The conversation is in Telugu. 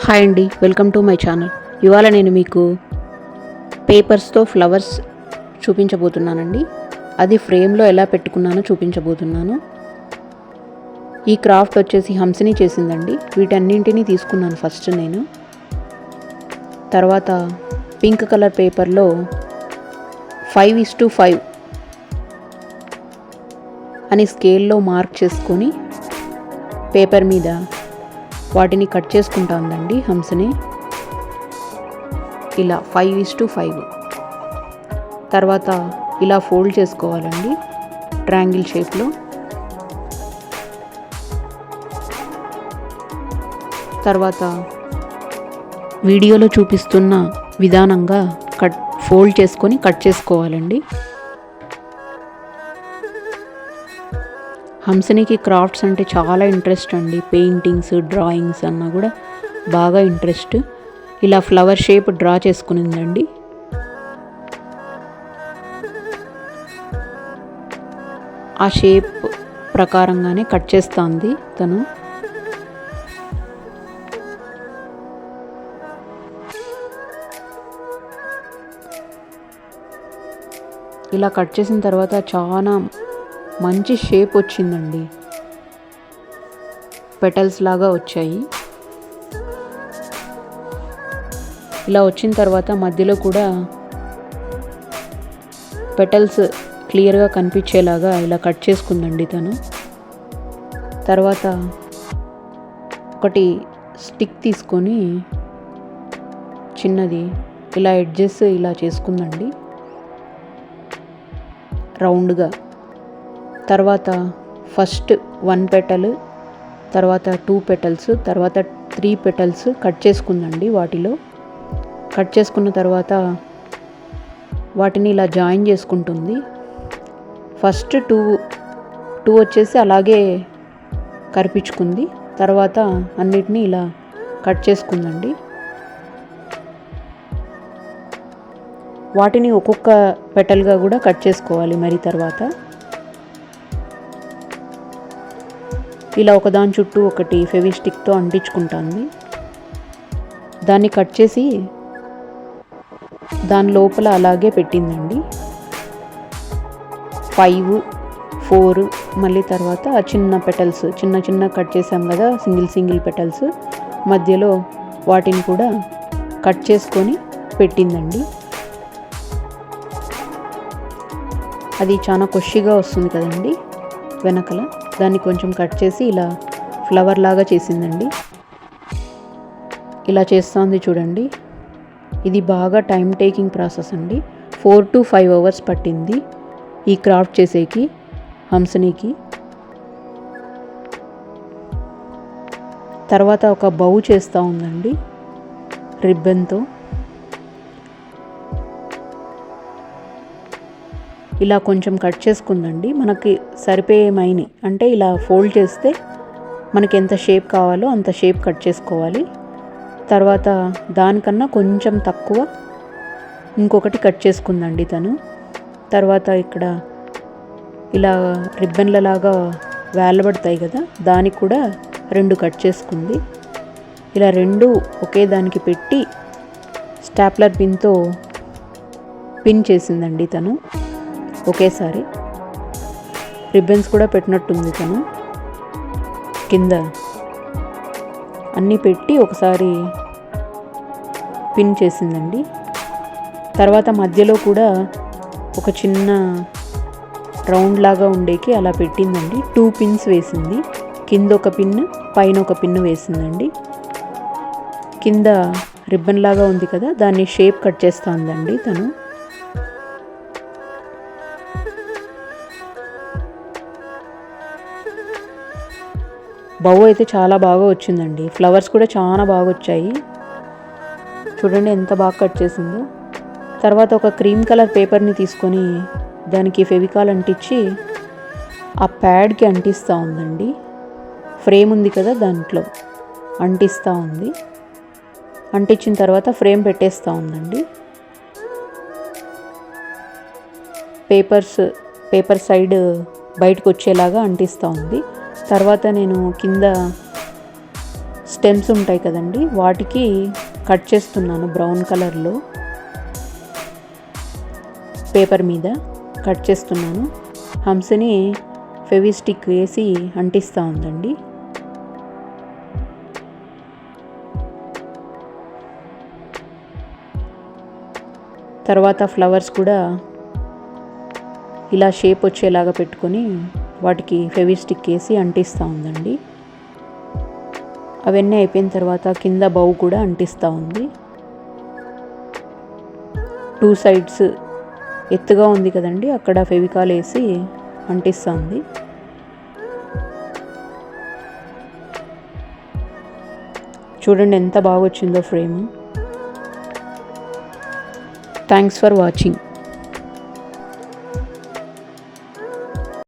హాయ్ అండి, వెల్కమ్ టు మై ఛానల్. ఇవాళ నేను మీకు పేపర్స్తో ఫ్లవర్స్ చూపించబోతున్నానండి. అది ఫ్రేమ్లో ఎలా పెట్టుకున్నానో చూపించబోతున్నాను. ఈ క్రాఫ్ట్ వచ్చేసి హంసిని చేసిందండి. వీటన్నింటినీ తీసుకున్నాను ఫస్ట్ నేను. తర్వాత పింక్ కలర్ పేపర్లో 5:5 అని స్కేల్లో మార్క్ చేసుకొని పేపర్ మీద వాటిని కట్ చేసుకుంటాందండి హంసని. ఇలా 5:5 తర్వాత ఇలా ఫోల్డ్ చేసుకోవాలండి ట్రయాంగిల్ షేప్లో. తర్వాత వీడియోలో చూపిస్తున్న విధానంగా ఫోల్డ్ చేసుకొని కట్ చేసుకోవాలండి. హంసనికి క్రాఫ్ట్స్ అంటే చాలా ఇంట్రెస్ట్ అండి. పెయింటింగ్స్, డ్రాయింగ్స్ అన్నా కూడా బాగా ఇంట్రెస్ట్. ఇలా ఫ్లవర్ షేప్ డ్రా చేసుకునిందండి. ఆ షేప్ ప్రకారంగానే కట్ చేస్తుంది తను. ఇలా కట్ చేసిన తర్వాత చాలా మంచి షేప్ వచ్చిందండి. పెటల్స్ లాగా వచ్చాయి. ఇలా వచ్చిన తర్వాత మధ్యలో కూడా పెటల్స్ క్లియర్గా కనిపించేలాగా ఇలా కట్ చేసుకుందండి తను. తర్వాత ఒకటి స్టిక్ తీసుకొని చిన్నది ఇలా ఎడ్జెస్ ఇలా చేసుకుందండి రౌండ్గా. తర్వాత ఫస్ట్ 1 పెటల్, తర్వాత 2 పెటల్స్, తర్వాత 3 పెటల్స్ కట్ చేసుకుందండి. వాటిలో కట్ చేసుకున్న తర్వాత వాటిని ఇలా జాయిన్ చేసుకుంటుంది. ఫస్ట్ 2 వచ్చేసి అలాగే కరిపించుకుంది. తర్వాత అన్నిటినీ ఇలా కట్ చేసుకుందండి. వాటిని ఒక్కొక్క పెటల్గా కూడా కట్ చేసుకోవాలి మరి. తర్వాత ఇలా ఒకదాని చుట్టూ ఒకటి ఫెవిస్టిక్తో అంటించుకుంటుంది. దాన్ని కట్ చేసి దాని లోపల అలాగే పెట్టిందండి. 5, 4 మళ్ళీ తర్వాత చిన్న పెటల్స్ చిన్న కట్ చేసాం కదా, సింగిల్ పెటల్స్ మధ్యలో వాటిని కూడా కట్ చేసుకొని పెట్టిందండి. అది చాలా కొషిగా వస్తుంది కదండి వెనకల. దాన్ని కొంచెం కట్ చేసి ఇలా ఫ్లవర్ లాగా చేసిందండి. ఇలా చేస్తుంది చూడండి. ఇది బాగా టైం టేకింగ్ ప్రాసెస్ అండి. 4 to 5 hours పట్టింది ఈ క్రాఫ్ట్ చేసేకి హంసనికి. తర్వాత ఒక బౌ చేస్తూ ఉందండి రిబ్బన్తో. ఇలా కొంచెం కట్ చేసుకుందండి. మనకి సరిపోయే మైని అంటే ఇలా ఫోల్డ్ చేస్తే మనకి ఎంత షేప్ కావాలో అంత షేప్ కట్ చేసుకోవాలి. తర్వాత దానికన్నా కొంచెం తక్కువ ఇంకొకటి కట్ చేసుకుందండి తను. తర్వాత ఇక్కడ ఇలా రిబ్బన్లలాగా వేలబడతాయి కదా, దానికి కూడా 2 కట్ చేసుకుంది. ఇలా 2 ఒకే దానికి పెట్టి స్టాప్లర్ పిన్తో పిన్ చేసిందండి తను. ఒకేసారి రిబ్బన్స్ కూడా పెట్టినట్టుంది తను. కింద అన్నీ పెట్టి ఒకసారి పిన్ చేసిందండి. తర్వాత మధ్యలో కూడా ఒక చిన్న రౌండ్ లాగా ఉండేకి అలా పెట్టిందండి. 2 పిన్స్ వేసింది. కింద ఒక పిన్, పైన ఒక పిన్ వేసిందండి. కింద రిబ్బన్ లాగా ఉంది కదా, దాన్ని షేప్ కట్ చేస్తుందండి తను. బౌ అయితే చాలా బాగా వచ్చిందండి. ఫ్లవర్స్ కూడా చాలా బాగా వచ్చాయి. చూడండి ఎంత బాగా కట్ చేసిందో. తర్వాత ఒక క్రీమ్ కలర్ పేపర్ని తీసుకొని దానికి ఫెవికాల్ అంటించి ఆ ప్యాడ్కి అంటిస్తూ ఉందండి. ఫ్రేమ్ ఉంది కదా, దాంట్లో అంటిస్తూ ఉంది. అంటించిన తర్వాత ఫ్రేమ్ పెట్టేస్తూ ఉందండి. పేపర్ సైడ్ బయటకు వచ్చేలాగా అంటిస్తూ ఉంది. తర్వాత నేను కింద స్టెమ్స్ ఉంటాయి కదండి, వాటికి కట్ చేస్తున్నాను. బ్రౌన్ కలర్లో పేపర్ మీద కట్ చేస్తున్నాను. హంసని ఫెవిస్టిక్ వేసి అంటిస్తూ ఉందండి. తర్వాత ఫ్లవర్స్ కూడా ఇలా షేప్ వచ్చేలాగా పెట్టుకొని వాటికి ఫెవిస్టిక్ వేసి అంటిస్తూ ఉందండి. అవన్నీ అయిపోయిన తర్వాత కింద బౌ కూడా అంటిస్తూ ఉంది. 2 సైడ్స్ ఎత్తుగా ఉంది కదండి, అక్కడ ఫెవికాల్ వేసి అంటిస్తూ ఉంది. చూడండి ఎంత బాగా వచ్చిందో ఫ్రేమ్. Thanks for watching.